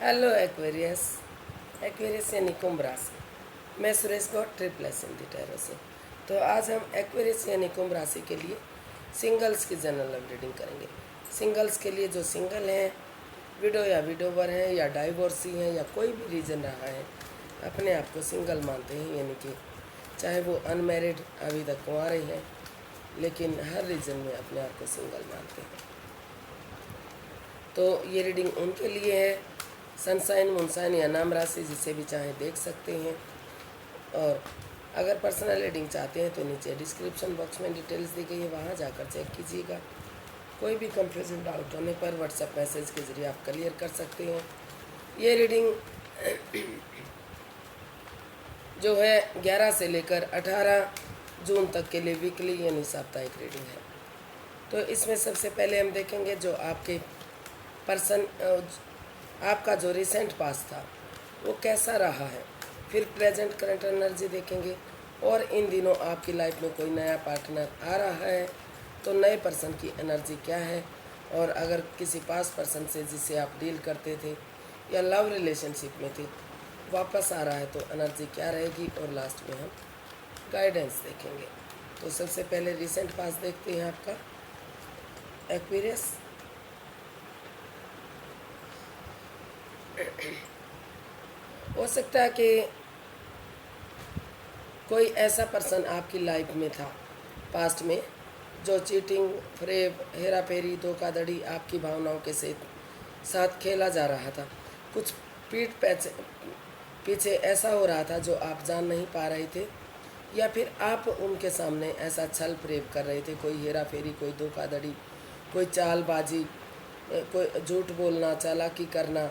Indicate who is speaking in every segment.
Speaker 1: Hello Aquarius. Aquarius यानी कुंभ राशि। मैं सुरेश गौड़ SSS टैरो से। तो आज हम एक्वेरियस यानी कुंभ राशि के लिए सिंगल्स की जनरल लव रीडिंग करेंगे। सिंगल्स के लिए जो सिंगल हैं, विडो या विडोवर हैं या डाइवोर्सी हैं या कोई भी रीज़न रहा है, अपने आप को सिंगल मानते हैं, यानी कि चाहे वो अनमैरिड अभी तक कुंवारे हैं, लेकिन हर रीज़न में अपने आप को सिंगल मानते हैं। तो ये रीडिंग उनके लिए है। सनसाइन, मूनसाइन या नाम राशि जिसे भी चाहें देख सकते हैं। और अगर पर्सनल रीडिंग चाहते हैं तो नीचे डिस्क्रिप्शन बॉक्स में डिटेल्स दी गई है, वहाँ जाकर चेक कीजिएगा। कोई भी कंफ्यूजन डाउट होने पर व्हाट्सएप मैसेज के ज़रिए आप क्लियर कर सकते हैं। ये रीडिंग जो है 11 से लेकर 18 जून तक के लिए वीकली यानी साप्ताहिक रीडिंग है। तो इसमें सबसे पहले हम देखेंगे जो आपके पर्सन, आपका जो रिसेंट पास था वो कैसा रहा है। फिर प्रेजेंट करंट एनर्जी देखेंगे, और इन दिनों आपकी लाइफ में कोई नया पार्टनर आ रहा है तो नए पर्सन की एनर्जी क्या है, और अगर किसी पास पर्सन से जिससे आप डील करते थे या लव रिलेशनशिप में थे वापस आ रहा है तो एनर्जी क्या रहेगी, और लास्ट में हम गाइडेंस देखेंगे। तो सबसे पहले रिसेंट पास देखते हैं आपका एक्वेरियस। हो सकता है कि कोई ऐसा पर्सन आपकी लाइफ में था पास्ट में जो चीटिंग, फ्रेब, हेरा फेरी, धोखाधड़ी आपकी भावनाओं के साथ खेला जा रहा था। कुछ पीछे ऐसा हो रहा था जो आप जान नहीं पा रहे थे, या फिर आप उनके सामने ऐसा छल प्रेम कर रहे थे। कोई हेरा फेरी, कोई धोखाधड़ी, कोई चालबाजी, कोई झूठ बोलना, चालाकी करना,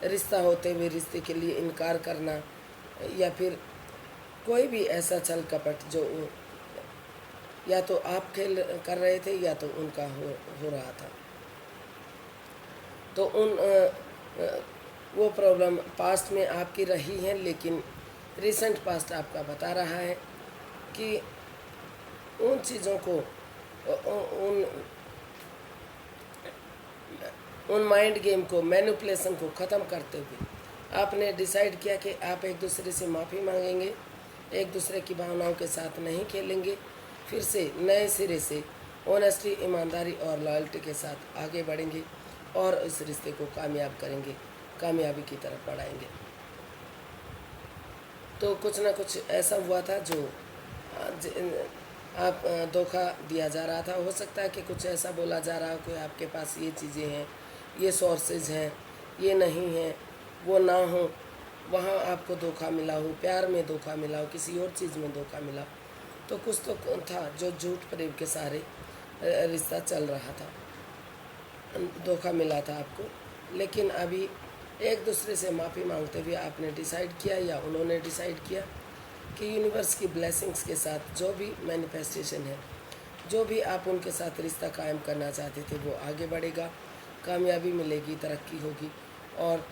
Speaker 1: रिश्ता होते हुए रिश्ते के लिए इनकार करना, या फिर कोई भी ऐसा छल कपट जो या तो आप खेल कर रहे थे या तो उनका हो रहा था। तो वो प्रॉब्लम पास्ट में आपकी रही है, लेकिन रिसेंट पास्ट आपका बता रहा है कि उन चीज़ों को, उन उन माइंड गेम को, मैनिपुलेशन को ख़त्म करते हुए आपने डिसाइड किया कि आप एक दूसरे से माफ़ी मांगेंगे, एक दूसरे की भावनाओं के साथ नहीं खेलेंगे, फिर से नए सिरे से ऑनेस्टी, ईमानदारी और लॉयल्टी के साथ आगे बढ़ेंगे और इस रिश्ते को कामयाब करेंगे, कामयाबी की तरफ बढ़ाएंगे। तो कुछ ना कुछ ऐसा हुआ था जो आप धोखा दिया जा रहा था। हो सकता है कि कुछ ऐसा बोला जा रहा हो कि आपके पास ये चीज़ें हैं, ये सोर्सेज हैं, ये नहीं हैं, वो ना हो, वहाँ आपको धोखा मिला हो, प्यार में धोखा मिला हो, किसी और चीज़ में धोखा मिला। तो कुछ तो था जो झूठ प्रेम के सहारे रिश्ता चल रहा था, धोखा मिला था आपको। लेकिन अभी एक दूसरे से माफ़ी मांगते हुए आपने डिसाइड किया या उन्होंने डिसाइड किया कि यूनिवर्स की ब्लेसिंग्स के साथ जो भी मैनिफेस्टेशन है, जो भी आप उनके साथ रिश्ता कायम करना चाहते थे वो आगे बढ़ेगा, कामयाबी मिलेगी, तरक्की होगी। और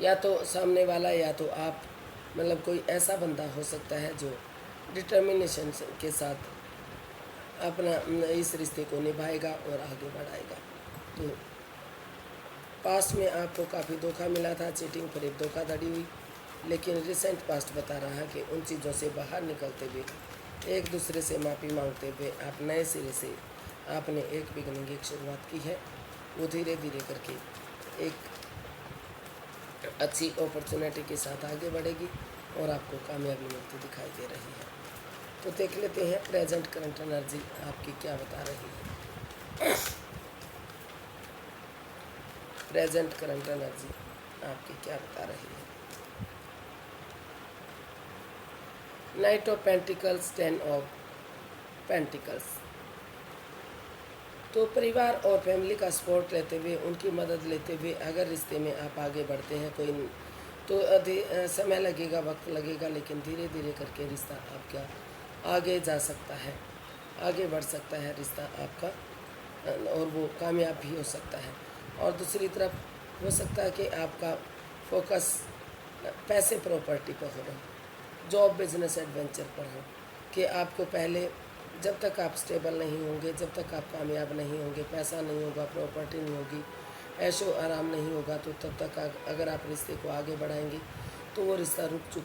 Speaker 1: या तो सामने वाला या तो आप, मतलब कोई ऐसा बंदा हो सकता है जो डिटर्मिनेशन के साथ अपना इस रिश्ते को निभाएगा और आगे बढ़ाएगा। तो पास्ट में आपको काफ़ी धोखा मिला था, चीटिंग, फरेब, धोखाधड़ी हुई, लेकिन रिसेंट पास्ट बता रहा है कि उन चीज़ों से बाहर निकलते हुए, एक दूसरे से माफ़ी मांगते हुए आप नए सिरे से आपने एक बिगनिंग, एक शुरुआत की है। वो धीरे धीरे करके एक अच्छी अपॉर्चुनिटी के साथ आगे बढ़ेगी और आपको कामयाबी मिलती दिखाई दे रही है। तो देख लेते हैं प्रेजेंट करंट एनर्जी आपकी क्या बता रही है। प्रेजेंट करंट एनर्जी आपकी क्या बता रही है। Night of pentacles, 10 of pentacles. तो परिवार और फैमिली का सपोर्ट लेते हुए, उनकी मदद लेते हुए अगर रिश्ते में आप आगे बढ़ते हैं, कोई तो समय लगेगा, वक्त लगेगा, लेकिन धीरे धीरे करके रिश्ता आपका आगे जा सकता है, आगे बढ़ सकता है रिश्ता आपका, और वो कामयाब भी हो सकता है। और दूसरी तरफ हो सकता है कि आपका फोकस पैसे, प्रॉपर्टी पर हो, जॉब, बिजनेस, एडवेंचर पर हो, कि आपको पहले जब तक आप स्टेबल नहीं होंगे, जब तक आप कामयाब नहीं होंगे, पैसा नहीं होगा, प्रॉपर्टी नहीं होगी, ऐशो आराम नहीं होगा तो तब तक अगर आप रिश्ते को आगे बढ़ाएंगे तो वो रिश्ता रुक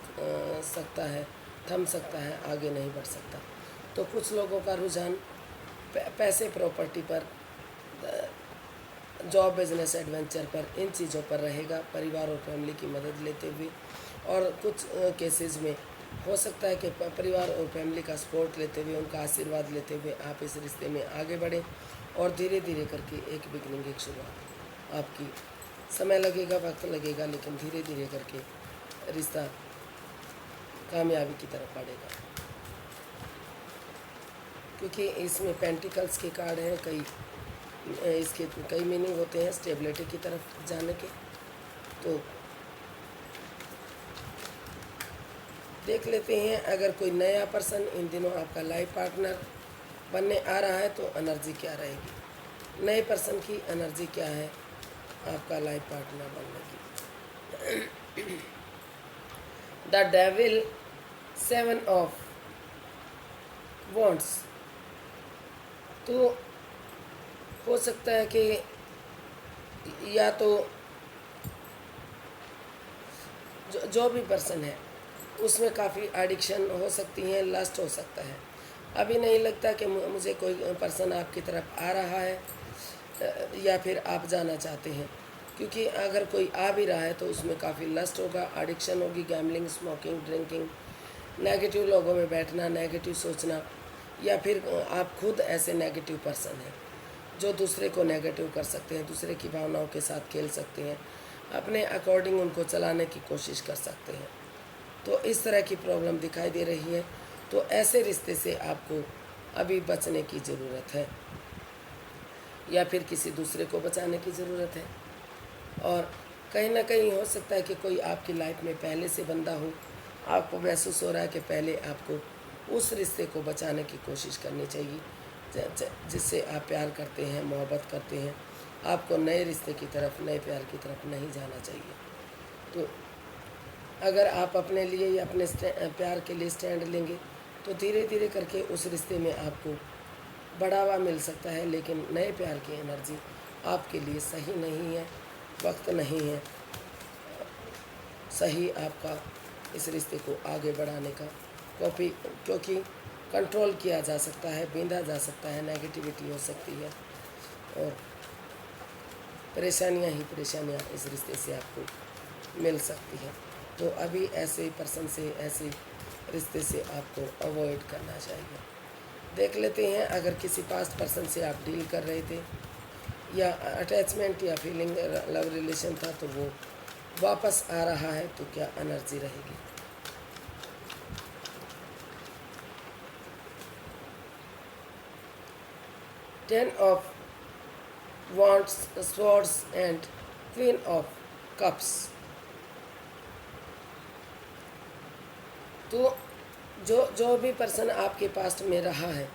Speaker 1: सकता है, थम सकता है, आगे नहीं बढ़ सकता। तो कुछ लोगों का रुझान पैसे, प्रॉपर्टी पर, जॉब, बिजनेस, एडवेंचर पर, इन चीज़ों पर रहेगा, परिवार और फैमिली की मदद लेते हुए। और कुछ केसेस में हो सकता है कि परिवार और फैमिली का सपोर्ट लेते हुए, उनका आशीर्वाद लेते हुए आप इस रिश्ते में आगे बढ़ें और धीरे धीरे करके एक बिगनिंग, एक शुरुआत आपकी। समय लगेगा, वक्त लगेगा, लेकिन धीरे धीरे करके रिश्ता कामयाबी की तरफ बढ़ेगा। क्योंकि इसमें पेंटिकल्स के कार्ड हैं, इसके कई मीनिंग होते हैं स्टेबिलिटी की तरफ जाने के। तो देख लेते हैं, अगर कोई नया पर्सन इन दिनों आपका लाइफ पार्टनर बनने आ रहा है तो एनर्जी क्या रहेगी, नए पर्सन की एनर्जी क्या है आपका लाइफ पार्टनर बनने की। The devil, 7 of wands. तो हो सकता है कि या तो जो भी पर्सन है उसमें काफ़ी एडिक्शन हो सकती है, लस्ट हो सकता है। अभी नहीं लगता कि मुझे कोई पर्सन आपकी तरफ आ रहा है या फिर आप जाना चाहते हैं, क्योंकि अगर कोई आ भी रहा है तो उसमें काफ़ी लस्ट होगा, एडिक्शन होगी, गैम्बलिंग, स्मोकिंग, ड्रिंकिंग, नेगेटिव लोगों में बैठना, नेगेटिव सोचना, या फिर आप खुद ऐसे नेगेटिव पर्सन हैं जो दूसरे को नेगेटिव कर सकते हैं, दूसरे की भावनाओं के साथ खेल सकते हैं, अपने अकॉर्डिंग उनको चलाने की कोशिश कर सकते हैं। तो इस तरह की प्रॉब्लम दिखाई दे रही है। तो ऐसे रिश्ते से आपको अभी बचने की ज़रूरत है या फिर किसी दूसरे को बचाने की ज़रूरत है। और कहीं ना कहीं हो सकता है कि कोई आपकी लाइफ में पहले से बंदा हो, आपको महसूस हो रहा है कि पहले आपको उस रिश्ते को बचाने की कोशिश करनी चाहिए जिससे आप प्यार करते हैं, मोहब्बत करते हैं। आपको नए रिश्ते की तरफ, नए प्यार की तरफ नहीं जाना चाहिए। तो अगर आप अपने लिए या अपने प्यार के लिए स्टैंड लेंगे तो धीरे धीरे करके उस रिश्ते में आपको बढ़ावा मिल सकता है, लेकिन नए प्यार की एनर्जी आपके लिए सही नहीं है, वक्त नहीं है सही आपका इस रिश्ते को आगे बढ़ाने का। क्योंकि कंट्रोल किया जा सकता है, बींधा जा सकता है, नेगेटिविटी हो सकती है और परेशानियां ही परेशानियां इस रिश्ते से आपको मिल सकती हैं। तो अभी ऐसे पर्सन से, ऐसे रिश्ते से आपको अवॉइड करना चाहिए। देख लेते हैं, अगर किसी पास्ट पर्सन से आप डील कर रहे थे या अटैचमेंट या फीलिंग, लव रिलेशन था, तो वो वापस आ रहा है तो क्या एनर्जी रहेगी। Ten of wands, swords and queen of cups. तो जो भी पर्सन आपके पास्ट में रहा है,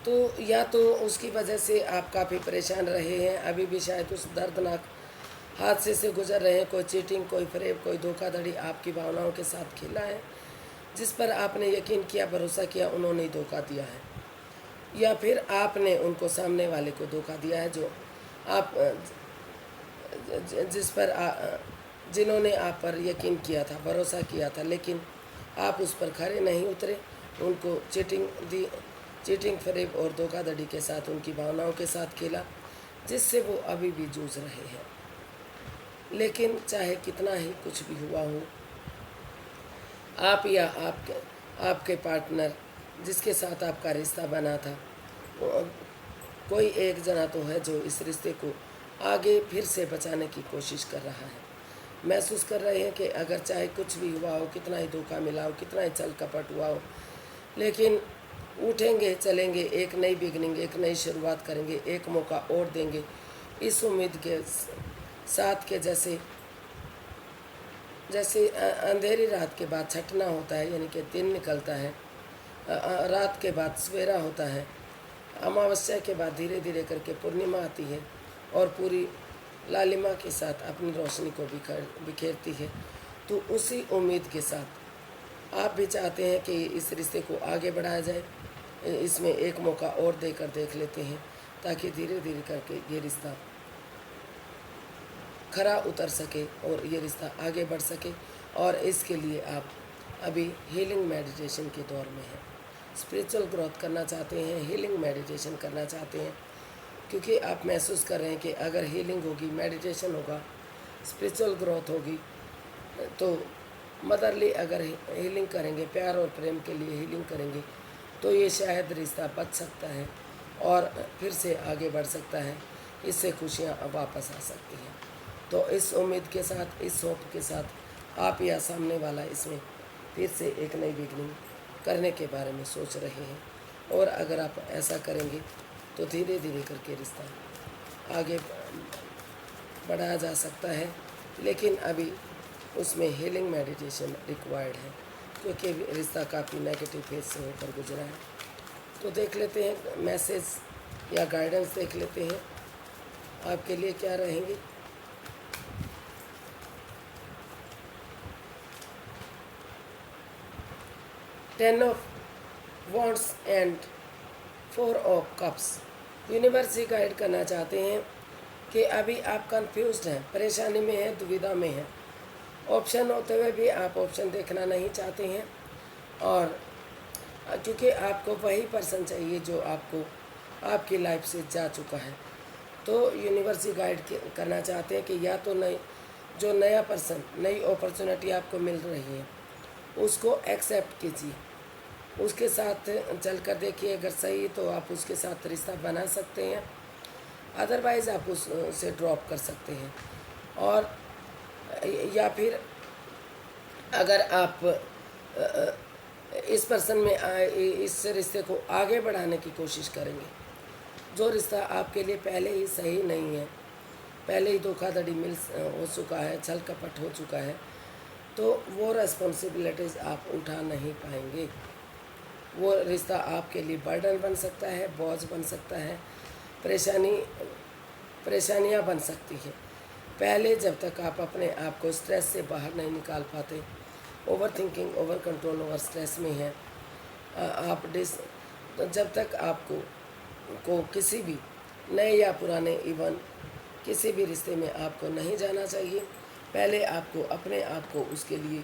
Speaker 1: तो या तो उसकी वजह से आप काफ़ी परेशान रहे हैं, अभी भी शायद उस दर्दनाक हादसे से गुजर रहे हैं। कोई चीटिंग, कोई फरेब, कोई धोखाधड़ी आपकी भावनाओं के साथ खेला है, जिस पर आपने यकीन किया, भरोसा किया, उन्होंने ही धोखा दिया है, या फिर आपने उनको, सामने वाले को धोखा दिया है, जो आप जिस पर जिन्होंने आप पर यकीन किया था, भरोसा किया था, लेकिन आप उस पर खरे नहीं उतरे, उनको चीटिंग, फरेब और धोखाधड़ी के साथ, उनकी भावनाओं के साथ खेला, जिससे वो अभी भी जूझ रहे हैं। लेकिन चाहे कितना ही कुछ भी हुआ हो, आप या आपके पार्टनर जिसके साथ आपका रिश्ता बना था, कोई एक जना तो है जो इस रिश्ते को आगे फिर से बचाने की कोशिश कर रहा है। महसूस कर रहे हैं कि अगर चाहे कुछ भी हुआ हो, कितना ही धोखा मिला हो, कितना ही छल कपट हुआ हो, लेकिन उठेंगे, चलेंगे, एक नई बिगनिंग, एक नई शुरुआत करेंगे, एक मौका और देंगे, इस उम्मीद के साथ के जैसे अंधेरी रात के बाद छटना होता है, यानी कि दिन निकलता है, रात के बाद सवेरा होता है, अमावस्या के बाद धीरे धीरे करके पूर्णिमा आती है और पूरी लालिमा के साथ अपनी रोशनी को बिखेरती है। तो उसी उम्मीद के साथ आप भी चाहते हैं कि इस रिश्ते को आगे बढ़ाया जाए, इसमें एक मौका और देकर देख लेते हैं, ताकि धीरे धीरे करके ये रिश्ता खरा उतर सके और ये रिश्ता आगे बढ़ सके। और इसके लिए आप अभी हीलिंग मेडिटेशन के दौर में हैं। स्पिरिचुअल ग्रोथ करना चाहते हैं, हीलिंग मेडिटेशन करना चाहते हैं, क्योंकि आप महसूस कर रहे हैं कि अगर हीलिंग होगी, मेडिटेशन होगा, स्पिरिचुअल ग्रोथ होगी, तो मदरली अगर हीलिंग करेंगे, प्यार और प्रेम के लिए हीलिंग करेंगे, तो ये शायद रिश्ता बच सकता है और फिर से आगे बढ़ सकता है, इससे खुशियाँ वापस आ सकती हैं। तो इस उम्मीद के साथ, इस होप के साथ आप या सामने वाला इसमें फिर से एक नई बिगनिंग करने के बारे में सोच रहे हैं। और अगर आप ऐसा करेंगे तो धीरे धीरे करके रिश्ता आगे बढ़ाया जा सकता है, लेकिन अभी उसमें हीलिंग मेडिटेशन रिक्वायर्ड है, क्योंकि रिश्ता काफ़ी नेगेटिव फेज से होकर गुजरा है। तो देख लेते हैं मैसेज या गाइडेंस, देख लेते हैं आपके लिए क्या रहेंगे। Ten of wands and 4 of cups. Universe he guide करना चाहते हैं कि अभी आप कंफ्यूज्ड हैं, परेशानी में हैं, दुविधा में हैं। ऑप्शन होते हुए भी आप ऑप्शन देखना नहीं चाहते हैं, और क्योंकि आपको वही पर्सन चाहिए जो आपको आपकी लाइफ से जा चुका है। तो यूनिवर्स ही गाइड करना चाहते हैं कि या तो नई जो नया पर्सन, नई अपॉर्चुनिटी आपको मिल रही है, उसको एक्सेप्ट कीजिए, उसके साथ चल कर देखिए। अगर सही है तो आप उसके साथ रिश्ता बना सकते हैं, अदरवाइज़ आप उससे ड्रॉप कर सकते हैं। और या फिर अगर आप इस पर्सन में इस रिश्ते को आगे बढ़ाने की कोशिश करेंगे, जो रिश्ता आपके लिए पहले ही सही नहीं है, पहले ही धोखाधड़ी हो चुका है, छल कपट हो चुका है, तो वो रेस्पॉन्सिबिलिटीज़ आप उठा नहीं पाएंगे। वो रिश्ता आपके लिए बर्डन बन सकता है, बोझ बन सकता है, परेशानियाँ बन सकती हैं। पहले जब तक आप अपने आप को स्ट्रेस से बाहर नहीं निकाल पाते, over thinking, over control, over stress में हैं आप तो जब तक आपको किसी भी नए या पुराने इवन किसी भी रिश्ते में आपको नहीं जाना चाहिए। पहले आपको अपने आप को उसके लिए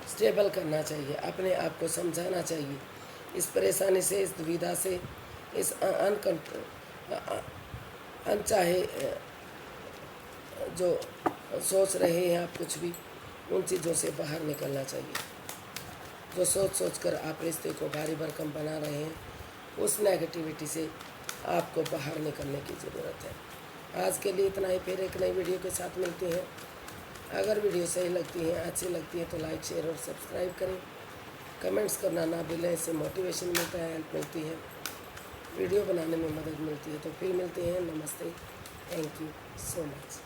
Speaker 1: स्टेबल करना चाहिए, अपने आप को समझाना चाहिए। इस परेशानी से, इस दुविधा से, इस अनचाहे जो सोच रहे हैं आप कुछ भी, उन चीज़ों से बाहर निकलना चाहिए। जो सोच कर आप रिश्ते को भारी भरकम बना रहे हैं, उस नेगेटिविटी से आपको बाहर निकलने की ज़रूरत है। आज के लिए इतना ही, फिर एक नई वीडियो के साथ मिलते हैं। अगर वीडियो सही लगती है, अच्छी लगती है, तो लाइक, शेयर और सब्सक्राइब करें। कमेंट्स करना ना भूलें, इससे मोटिवेशन मिलता है, हेल्प मिलती है, वीडियो बनाने में मदद मिलती है। तो फिर मिलते हैं। नमस्ते, थैंक यू सो मच।